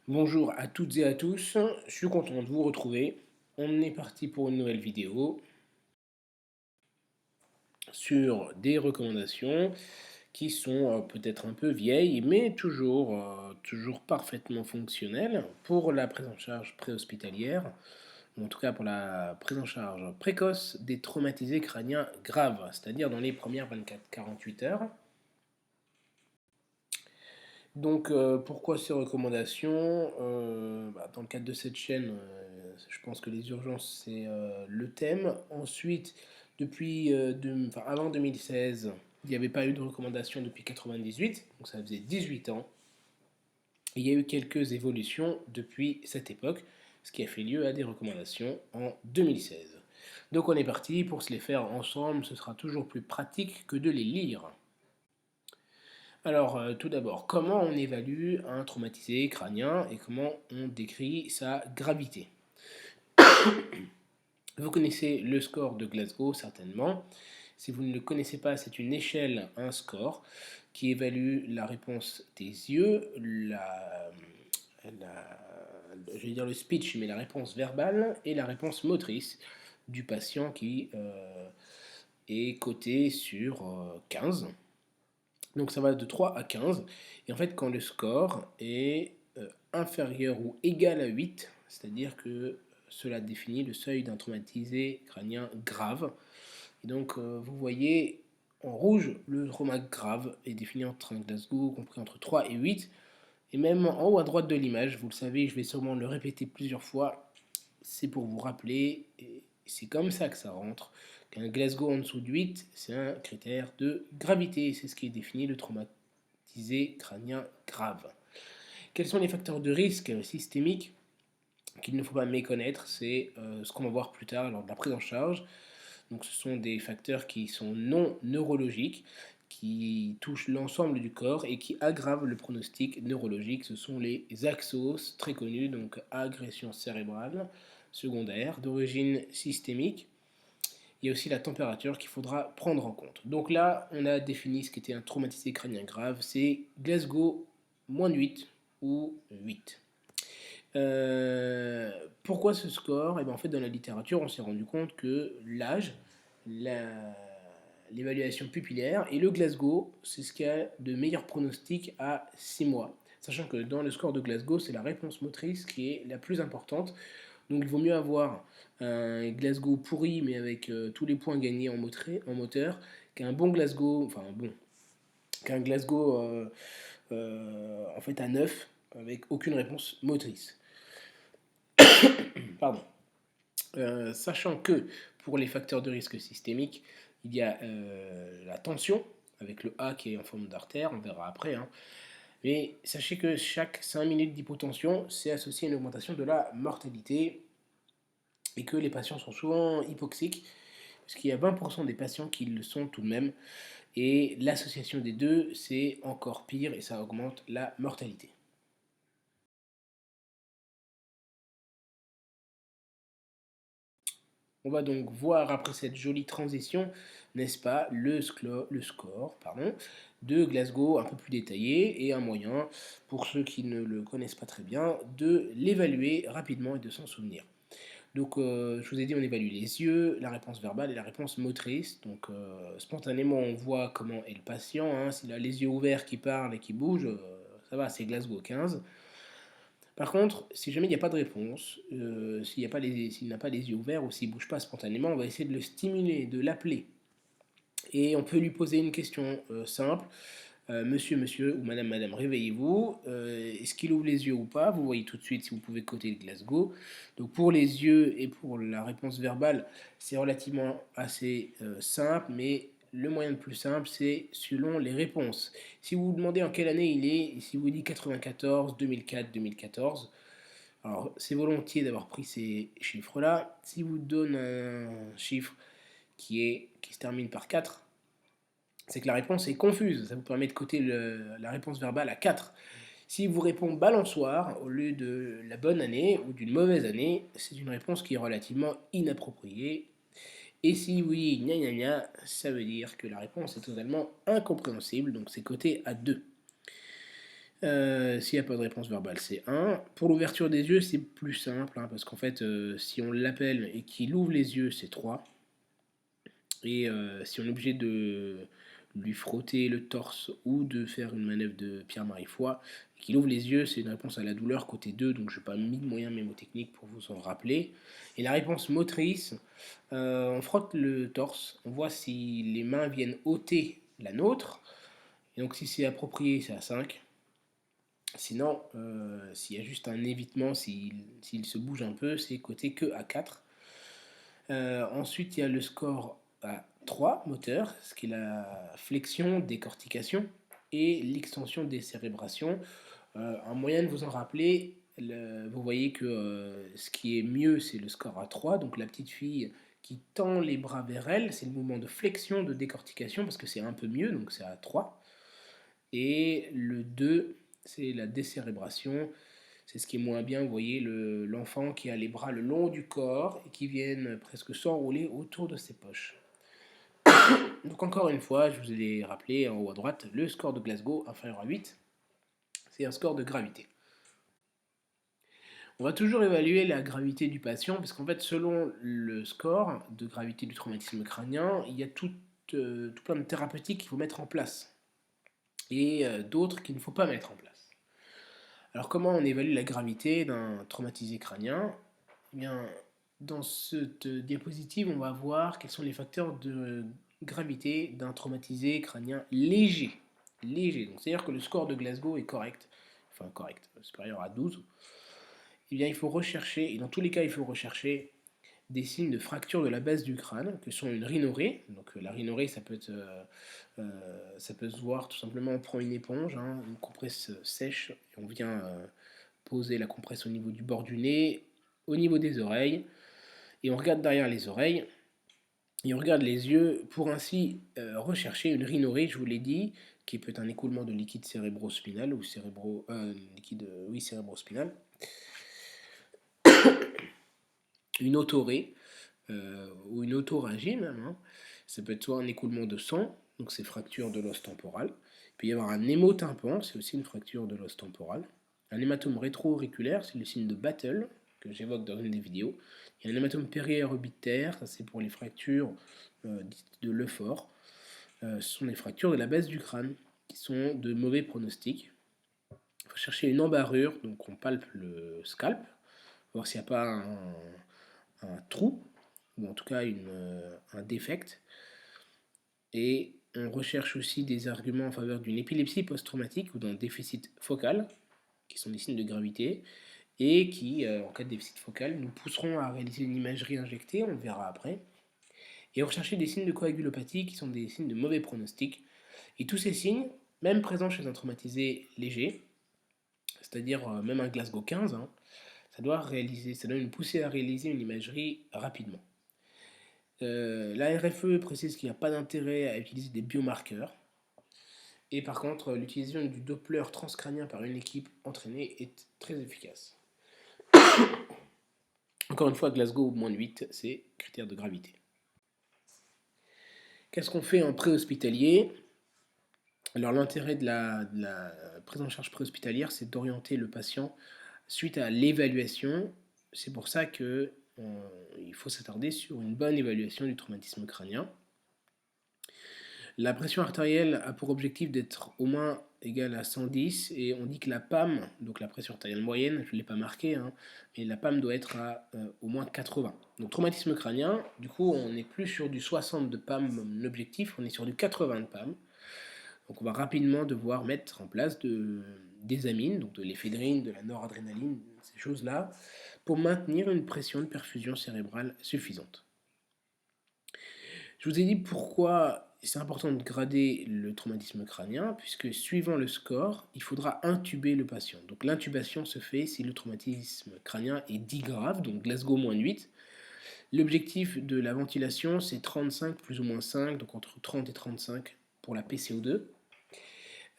Bonjour à toutes et à tous, je suis content de vous retrouver. On est parti pour une nouvelle vidéo sur des recommandations qui sont peut-être un peu vieilles, mais toujours parfaitement fonctionnelles pour la prise en charge préhospitalière, ou en tout cas pour la prise en charge précoce des traumatisés crâniens graves, c'est-à-dire dans les premières 24-48 heures. Donc, pourquoi ces recommandations? Dans le cadre de cette chaîne, je pense que les urgences, c'est le thème. Ensuite, avant 2016, il n'y avait pas eu de recommandations depuis 98, donc ça faisait 18 ans. Et il y a eu quelques évolutions depuis cette époque, ce qui a fait lieu à des recommandations en 2016. Donc on est parti pour se les faire ensemble, ce sera toujours plus pratique que de les lire. Alors, tout d'abord, comment on évalue un traumatisé crânien et comment on décrit sa gravité? Vous connaissez le score de Glasgow, certainement. Si vous ne le connaissez pas, c'est une échelle, un score, qui évalue la réponse des yeux, je vais dire le speech, mais la réponse verbale et la réponse motrice du patient qui est coté sur 15. Donc ça va de 3 à 15. Et en fait, quand le score est inférieur ou égal à 8, c'est-à-dire que cela définit le seuil d'un traumatisé crânien grave. Et donc, vous voyez en rouge, le trauma grave est défini entre un Glasgow compris entre 3 et 8. Et même en haut à droite de l'image, vous le savez, je vais sûrement le répéter plusieurs fois, c'est pour vous rappeler, et c'est comme ça que ça rentre, qu'un Glasgow en dessous de 8, c'est un critère de gravité. C'est ce qui est défini le traumatisé crânien grave. Quels sont les facteurs de risque systémiques qu'il ne faut pas méconnaître? C'est ce qu'on va voir plus tard lors de la prise en charge. Donc ce sont des facteurs qui sont non neurologiques, qui touchent l'ensemble du corps et qui aggravent le pronostic neurologique. Ce sont les axos, très connus, donc agression cérébrale secondaire d'origine systémique. Il y a aussi la température qu'il faudra prendre en compte. Donc là, on a défini ce qu'était un traumatisé crânien grave, c'est Glasgow moins de 8 ou 8. Pourquoi ce score? En fait, dans la littérature, on s'est rendu compte que l'âge, l'évaluation pupillaire et le Glasgow, c'est ce qui a de meilleurs pronostics à 6 mois. Sachant que dans le score de Glasgow, c'est la réponse motrice qui est la plus importante. Donc il vaut mieux avoir un Glasgow pourri mais avec tous les points gagnés en moteur qu'un bon Glasgow, qu'un Glasgow en fait à 9 avec aucune réponse motrice. Pardon. Sachant que pour les facteurs de risque systémique, il y a la tension, avec le A qui est en forme d'artère, on verra après. Hein. Mais sachez que chaque 5 minutes d'hypotension, c'est associé à une augmentation de la mortalité et que les patients sont souvent hypoxiques, parce qu'il y a 20% des patients qui le sont tout de même. Et l'association des deux, c'est encore pire et ça augmente la mortalité. On va donc voir après cette jolie transition, n'est-ce pas, le score de Glasgow un peu plus détaillé et un moyen, pour ceux qui ne le connaissent pas très bien, de l'évaluer rapidement et de s'en souvenir. Donc, je vous ai dit, on évalue les yeux, la réponse verbale et la réponse motrice. Donc, spontanément, on voit comment est le patient. Hein. S'il a les yeux ouverts, qui parle et qui bouge, ça va, c'est Glasgow 15. Par contre, si jamais il n'y a pas de réponse, s'il n'a pas les yeux ouverts ou s'il ne bouge pas spontanément, on va essayer de le stimuler, de l'appeler. Et on peut lui poser une question simple. Monsieur, monsieur ou madame, madame, réveillez-vous. Est-ce qu'il ouvre les yeux ou pas? Vous voyez tout de suite si vous pouvez coter le Glasgow. Donc pour les yeux et pour la réponse verbale, c'est relativement assez simple, mais le moyen le plus simple, c'est selon les réponses. Si vous vous demandez en quelle année il est, si vous dites 94, 2004, 2014, alors c'est volontiers d'avoir pris ces chiffres-là. Si vous donne un chiffre qui se termine par 4, c'est que la réponse est confuse. Ça vous permet de coter la réponse verbale à 4. Si vous répond balançoire au lieu de la bonne année ou d'une mauvaise année, c'est une réponse qui est relativement inappropriée. Et si oui, gna gna gna, ça veut dire que la réponse est totalement incompréhensible, donc c'est coté à 2. S'il n'y a pas de réponse verbale, c'est 1. Pour l'ouverture des yeux, c'est plus simple, hein, parce qu'en fait, si on l'appelle et qu'il ouvre les yeux, c'est 3. Et si on est obligé de lui frotter le torse ou de faire une manœuvre de Pierre-Marie Foy, qu'il ouvre les yeux, c'est une réponse à la douleur côté 2, donc je n'ai pas mis de moyens mémotechniques pour vous en rappeler. Et la réponse motrice, on frotte le torse, on voit si les mains viennent ôter la nôtre, et donc si c'est approprié, c'est à 5. Sinon, s'il y a juste un évitement, s'il se bouge un peu, c'est côté que à 4. Ensuite, il y a le score à 3 moteur, ce qui est la flexion, décortication et l'extension des cérébrations. Un moyen de vous en rappeler, vous voyez que ce qui est mieux, c'est le score à 3. Donc la petite fille qui tend les bras vers elle, c'est le mouvement de flexion, de décortication, parce que c'est un peu mieux, donc c'est à 3. Et le 2, c'est la décérébration. C'est ce qui est moins bien, vous voyez, l'enfant qui a les bras le long du corps et qui viennent presque s'enrouler autour de ses poches. Donc encore une fois, je vous ai rappelé en haut à droite, le score de Glasgow inférieur à 8, c'est un score de gravité. On va toujours évaluer la gravité du patient, parce qu'en fait, selon le score de gravité du traumatisme crânien, il y a tout plein de thérapeutiques qu'il faut mettre en place, et d'autres qu'il ne faut pas mettre en place. Alors comment on évalue la gravité d'un traumatisé crânien? Eh bien, dans cette diapositive, on va voir quels sont les facteurs de gravité d'un traumatisé crânien léger. Léger, donc c'est-à-dire que le score de Glasgow est correct, enfin correct, supérieur à 12. Eh bien, il faut rechercher, et dans tous les cas, il faut rechercher des signes de fracture de la base du crâne, que sont une rhinorrhée. Donc la rhinorrhée, ça peut se voir tout simplement, on prend une éponge, hein, une compresse sèche, et on vient poser la compresse au niveau du bord du nez, au niveau des oreilles, et on regarde derrière les oreilles, et on regarde les yeux pour ainsi rechercher une rhinorrhée, je vous l'ai dit, qui peut être un écoulement de liquide cérébrospinal ou cérébrospinal, une autorrhée ou une autorragie même, hein. Ça peut être soit un écoulement de sang, donc c'est fracture de l'os temporal. Il peut y avoir un hémotympan, c'est aussi une fracture de l'os temporal. Un hématome rétro-auriculaire, c'est le signe de Battle, que j'évoque dans une des vidéos. Il y a un hématome périorbitaire, ça c'est pour les fractures dites de l'euphoре. Ce sont les fractures de la base du crâne, qui sont de mauvais pronostics. Il faut chercher une embarrure, donc on palpe le scalp, voir s'il n'y a pas un trou, ou en tout cas un défect. Et on recherche aussi des arguments en faveur d'une épilepsie post-traumatique ou d'un déficit focal, qui sont des signes de gravité, et qui, en cas de déficit focal, nous pousseront à réaliser une imagerie injectée, on le verra après, et rechercher des signes de coagulopathie, qui sont des signes de mauvais pronostic. Et tous ces signes, même présents chez un traumatisé léger, c'est-à-dire même un Glasgow 15, hein, ça doit nous pousser à réaliser une imagerie rapidement. La RFE précise qu'il n'y a pas d'intérêt à utiliser des biomarqueurs. Et par contre, l'utilisation du Doppler transcrânien par une équipe entraînée est très efficace. Encore une fois, Glasgow moins de 8, c'est critère de gravité. Qu'est-ce qu'on fait en préhospitalier? Alors l'intérêt de la prise en charge préhospitalière, c'est d'orienter le patient suite à l'évaluation. C'est pour ça qu'il faut s'attarder sur une bonne évaluation du traumatisme crânien. La pression artérielle a pour objectif d'être au moins égale à 110 et on dit que la PAM, donc la pression artérielle moyenne, je ne l'ai pas marqué, hein, mais la PAM doit être à au moins 80. Donc traumatisme crânien, du coup on n'est plus sur du 60 de PAM l'objectif, on est sur du 80 de PAM. Donc on va rapidement devoir mettre en place des amines, donc de l'éphédrine, de la noradrénaline, ces choses-là, pour maintenir une pression de perfusion cérébrale suffisante. Je vous ai dit pourquoi c'est important de grader le traumatisme crânien, puisque suivant le score, il faudra intuber le patient. Donc l'intubation se fait si le traumatisme crânien est dit grave, donc Glasgow moins 8. L'objectif de la ventilation, c'est 35 plus ou moins 5, donc entre 30 et 35 pour la PCO2.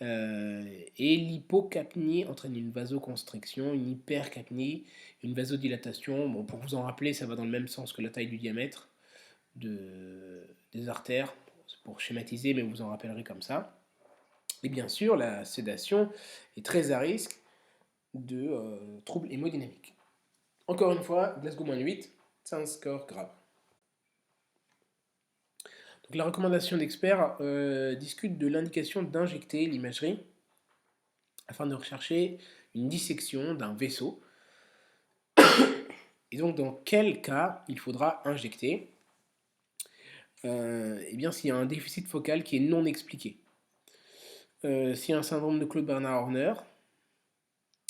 Et l'hypocapnie entraîne une vasoconstriction, une hypercapnie, une vasodilatation. Bon, pour vous en rappeler, ça va dans le même sens que la taille du diamètre des artères, pour schématiser, mais vous en rappellerez comme ça. Et bien sûr, la sédation est très à risque de troubles hémodynamiques. Encore une fois, Glasgow-8, c'est un score grave. Donc, la recommandation d'experts discute de l'indication d'injecter l'imagerie afin de rechercher une dissection d'un vaisseau. Et donc, dans quel cas il faudra injecter? Eh bien, s'il y a un déficit focal qui est non expliqué, s'il y a un syndrome de Claude Bernard Horner,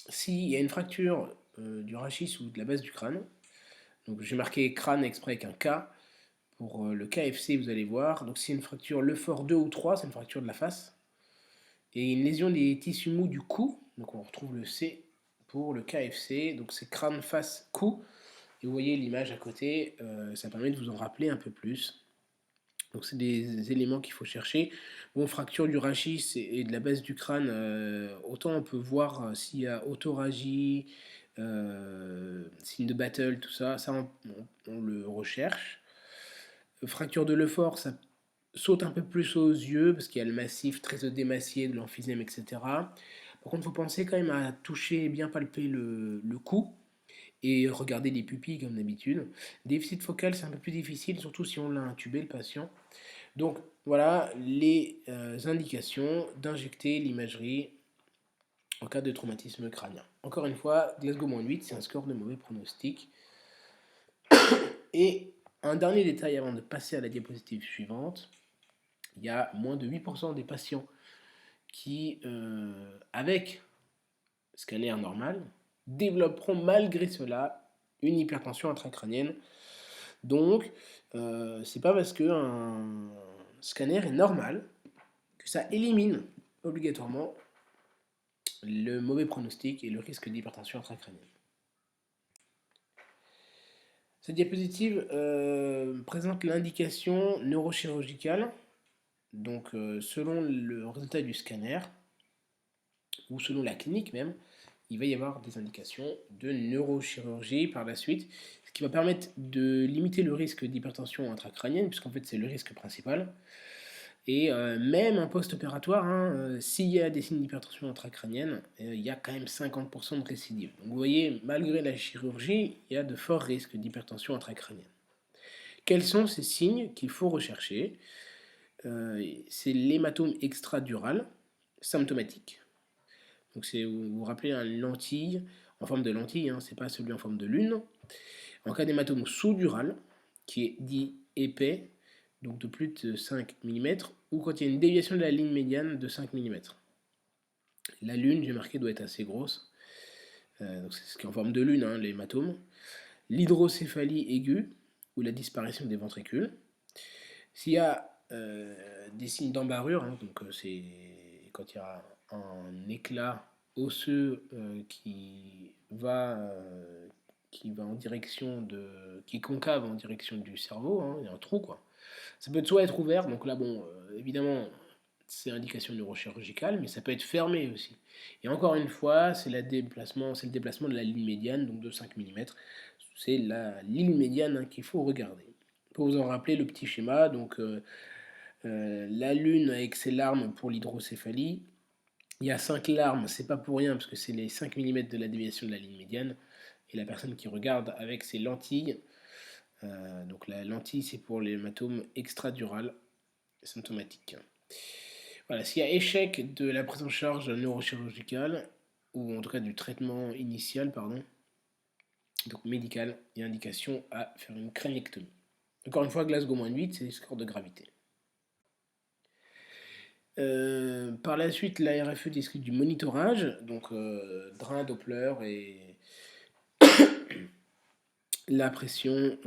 s'il y a une fracture du rachis ou de la base du crâne, donc j'ai marqué crâne exprès avec un K, pour le KFC vous allez voir, donc c'est une fracture Lefort 2 ou 3, c'est une fracture de la face, et une lésion des tissus mous du cou, donc on retrouve le C pour le KFC, donc c'est crâne, face, cou, et vous voyez l'image à côté, ça permet de vous en rappeler un peu plus. Donc c'est des éléments qu'il faut chercher. Bon, fracture du rachis et de la base du crâne, autant on peut voir s'il y a autoragie, signe de battle, tout ça, on le recherche. Fracture de l'effort, ça saute un peu plus aux yeux parce qu'il y a le massif très démacié de l'emphysème, etc. Par contre, il faut penser quand même à toucher, bien palper le cou et regarder les pupilles comme d'habitude. Déficit focal, c'est un peu plus difficile, surtout si on l'a intubé le patient. Donc voilà les indications d'injecter l'imagerie en cas de traumatisme crânien. Encore une fois, Glasgow-8, c'est un score de mauvais pronostic. Et un dernier détail avant de passer à la diapositive suivante, il y a moins de 8% des patients qui, avec scanner normal, développeront malgré cela une hypertension intracrânienne. Donc, c'est pas parce qu'un scanner est normal que ça élimine obligatoirement le mauvais pronostic et le risque d'hypertension intracrânienne. Cette diapositive présente l'indication neurochirurgicale. Donc, selon le résultat du scanner, ou selon la clinique même, il va y avoir des indications de neurochirurgie par la suite, ce qui va permettre de limiter le risque d'hypertension intracrânienne, puisqu'en fait c'est le risque principal. Et même en post-opératoire, hein, s'il y a des signes d'hypertension intracrânienne, il y a quand même 50% de récidive. Donc vous voyez, malgré la chirurgie, il y a de forts risques d'hypertension intracrânienne. Quels sont ces signes qu'il faut rechercher? C'est l'hématome extradural, symptomatique. Donc c'est, vous vous rappelez, une lentille, en forme de lentille, hein, c'est pas celui en forme de lune. En cas d'hématome sous-dural, qui est dit épais, donc de plus de 5 mm, ou quand il y a une déviation de la ligne médiane de 5 mm. La lune, j'ai marqué, doit être assez grosse. Donc c'est ce qui est en forme de lune, hein, l'hématome. L'hydrocéphalie aiguë, ou la disparition des ventricules. S'il y a des signes d'embarrure, hein, donc c'est quand il y a un éclat osseux qui va en direction qui est concave en direction du cerveau, hein, il y a un trou quoi. Ça peut soit être ouvert, donc là bon, évidemment c'est indication neurochirurgicale, mais ça peut être fermé aussi. Et encore une fois, c'est le déplacement de la ligne médiane, donc de 5 mm. C'est la ligne médiane hein, qu'il faut regarder. Pour vous en rappeler le petit schéma, donc la lune avec ses larmes pour l'hydrocéphalie. Il y a 5 larmes, c'est pas pour rien, parce que c'est les 5 mm de la déviation de la ligne médiane. Et la personne qui regarde avec ses lentilles, donc la lentille c'est pour l'hématome extradural symptomatique. Voilà, s'il y a échec de la prise en charge neurochirurgicale, ou en tout cas du traitement initial, pardon, donc médical, il y a indication à faire une crâniectomie. Encore une fois, Glasgow-8, c'est le score de gravité. Par la suite, la RFE discute du monitorage, donc drain, Doppler et la pression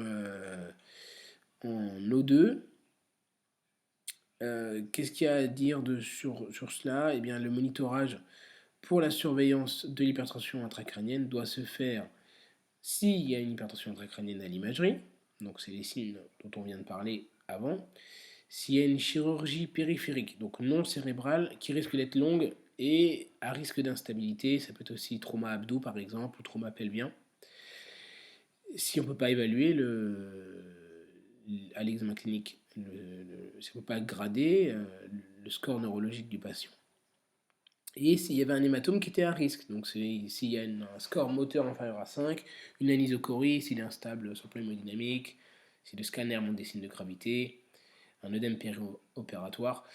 en O2. Qu'est-ce qu'il y a à dire sur cela? Eh bien, le monitorage pour la surveillance de l'hypertension intracrânienne doit se faire s'il y a une hypertension intracrânienne à l'imagerie, donc c'est les signes dont on vient de parler avant. S'il y a une chirurgie périphérique, donc non cérébrale, qui risque d'être longue et à risque d'instabilité, ça peut être aussi trauma abdo par exemple, ou trauma pelvien. Si on ne peut pas évaluer à l'examen clinique, si on ne peut pas grader le score neurologique du patient. et s'il y avait un hématome qui était à risque. Donc s'il y a un score moteur inférieur à 5, une anisocorie, s'il est instable sur le plan hémodynamique, si le scanner montre des signes de gravité, un œdème périopératoire.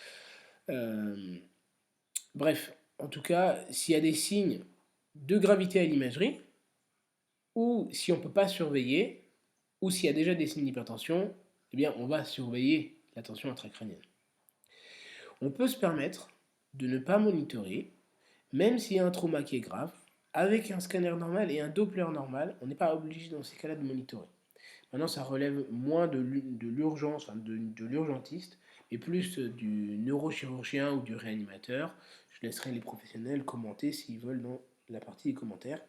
Bref, en tout cas, s'il y a des signes de gravité à l'imagerie, ou si on ne peut pas surveiller, ou s'il y a déjà des signes d'hypertension, eh bien on va surveiller la tension intracrânienne. On peut se permettre de ne pas monitorer, même s'il y a un trauma qui est grave, avec un scanner normal et un Doppler normal, on n'est pas obligé dans ces cas-là de monitorer. Maintenant, ça relève moins de l'urgence, enfin de l'urgentiste, mais plus du neurochirurgien ou du réanimateur. Je laisserai les professionnels commenter s'ils veulent dans la partie des commentaires.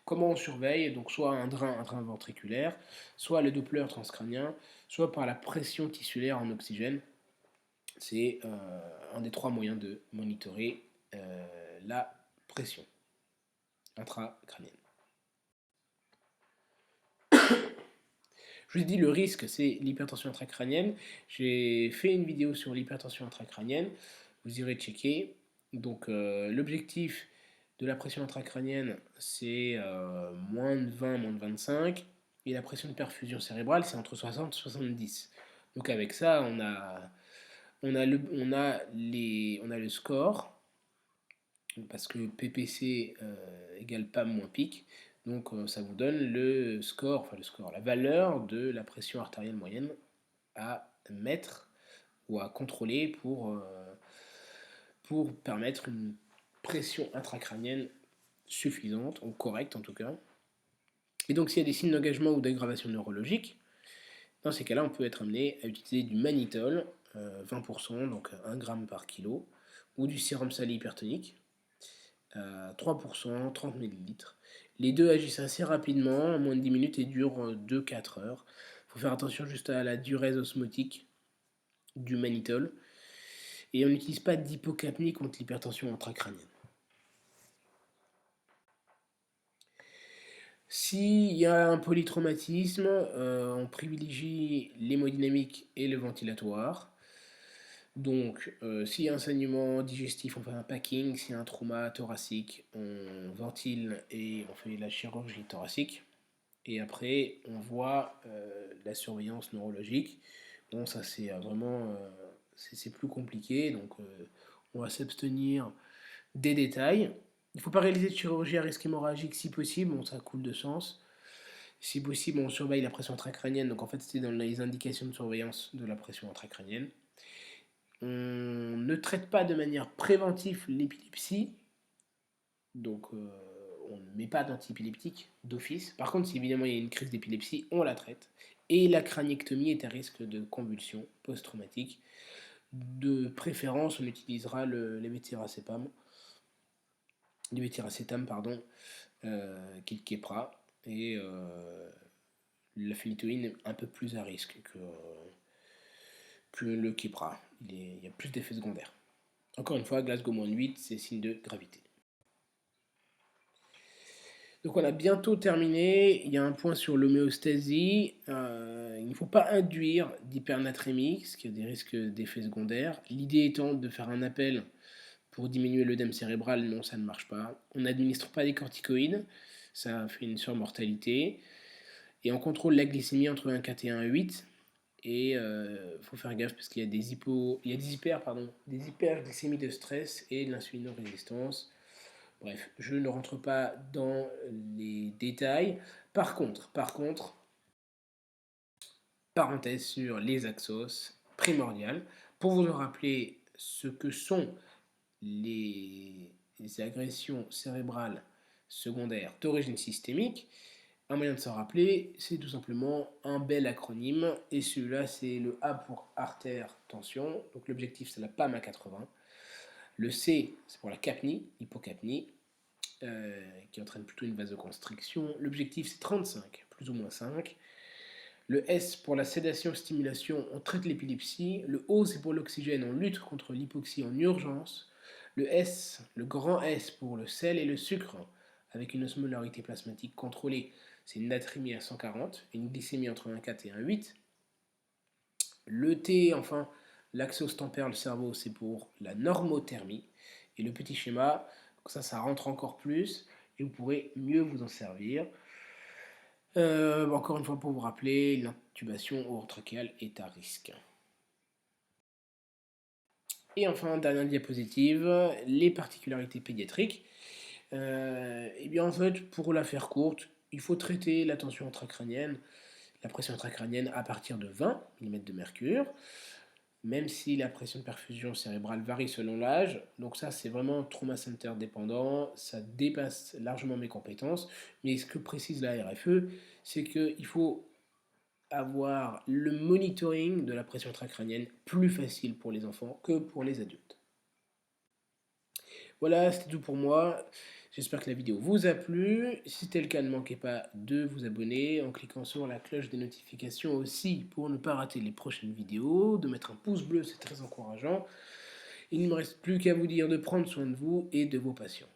Comment on surveille? Donc soit un drain ventriculaire, soit le Doppler transcrânien, soit par la pression tissulaire en oxygène. C'est un des 3 moyens de monitorer la pression intracrânienne. Je vous ai dit, le risque, c'est l'hypertension intracrânienne. J'ai fait une vidéo sur l'hypertension intracrânienne. Vous irez checker. Donc, l'objectif de la pression intracrânienne, c'est moins de 20, moins de 25. Et la pression de perfusion cérébrale, c'est entre 60 et 70. Donc, avec ça, on a le score, parce que PPC égale PAM moins pic. Donc ça vous donne la valeur de la pression artérielle moyenne à mettre ou à contrôler pour permettre une pression intracrânienne suffisante, ou correcte en tout cas. Et donc s'il y a des signes d'engagement ou d'aggravation neurologique, dans ces cas-là, on peut être amené à utiliser du mannitol, 20%, donc 1 g par kilo, ou du sérum salé hypertonique, 3%, 30 ml. Les deux agissent assez rapidement, en moins de 10 minutes, et durent 2-4 heures. Il faut faire attention juste à la durée osmotique du mannitol. Et on n'utilise pas d'hypocapnie contre l'hypertension intracrânienne. S'il y a un polytraumatisme, on privilégie l'hémodynamique et le ventilatoire. Donc, s'il y a un saignement digestif, on fait un packing. S'il y a un trauma thoracique, on ventile et on fait la chirurgie thoracique. Et après, on voit la surveillance neurologique. Bon, ça c'est vraiment c'est plus compliqué, donc on va s'abstenir des détails. Il ne faut pas réaliser de chirurgie à risque hémorragique si possible, bon, ça coule de sens. Si possible, on surveille la pression intracrânienne, donc en fait c'est dans les indications de surveillance de la pression intracrânienne. On ne traite pas de manière préventive l'épilepsie, donc on ne met pas d'antiépileptique d'office. Par contre, si évidemment il y a une crise d'épilepsie, on la traite. Et la craniectomie est à risque de convulsion post-traumatique. De préférence, on utilisera l'évétiracétam, qui est le Keppra, et la phénitoïne est un peu plus à risque que le Keppra. Il y a plus d'effets secondaires. Encore une fois, Glasgow-8, c'est signe de gravité. Donc on a bientôt terminé. Il y a un point sur l'homéostasie. Il ne faut pas induire d'hypernatrémie, ce qui a des risques d'effets secondaires. L'idée étant de faire un appel pour diminuer l'œdème cérébral. Non, ça ne marche pas. On n'administre pas des corticoïdes. Ça fait une surmortalité. Et on contrôle la glycémie entre 1,4 et 1,8. Et il faut faire gaffe parce qu'il y a des hyperglycémies de stress et de l'insulinorésistance. Bref, je ne rentre pas dans les détails. Par contre, parenthèse sur les axos, primordial, pour vous rappeler ce que sont les agressions cérébrales secondaires d'origine systémique. Un moyen de s'en rappeler, c'est tout simplement un bel acronyme, et celui-là c'est le A pour artère tension, donc l'objectif c'est la PAM à 80. Le C c'est pour la capnie, hypocapnie, qui entraîne plutôt une vasoconstriction. L'objectif c'est 35, plus ou moins 5. Le S pour la sédation-stimulation, on traite l'épilepsie. Le O c'est pour l'oxygène, on lutte contre l'hypoxie en urgence. Le grand S pour le sel et le sucre, avec une osmolarité plasmatique contrôlée, c'est une natrémie à 140, une glycémie entre 1,4 et 1,8. Le T, enfin, l'axos tempère le cerveau, c'est pour la normothermie. Et le petit schéma, ça rentre encore plus et vous pourrez mieux vous en servir. Encore une fois, pour vous rappeler, l'intubation orotrachéale est à risque. Et enfin, dernière diapositive, les particularités pédiatriques. Eh bien, en fait, pour la faire courte, il faut traiter la tension intracrânienne, la pression intracrânienne à partir de 20 mm de mercure, même si la pression de perfusion cérébrale varie selon l'âge. Donc ça, c'est vraiment trauma center dépendant, ça dépasse largement mes compétences. Mais ce que précise la RFE, c'est qu'il faut avoir le monitoring de la pression intracrânienne plus facile pour les enfants que pour les adultes. Voilà, c'était tout pour moi. J'espère que la vidéo vous a plu. Si c'était le cas, ne manquez pas de vous abonner en cliquant sur la cloche des notifications aussi pour ne pas rater les prochaines vidéos, de mettre un pouce bleu, c'est très encourageant. Il ne me reste plus qu'à vous dire de prendre soin de vous et de vos patients.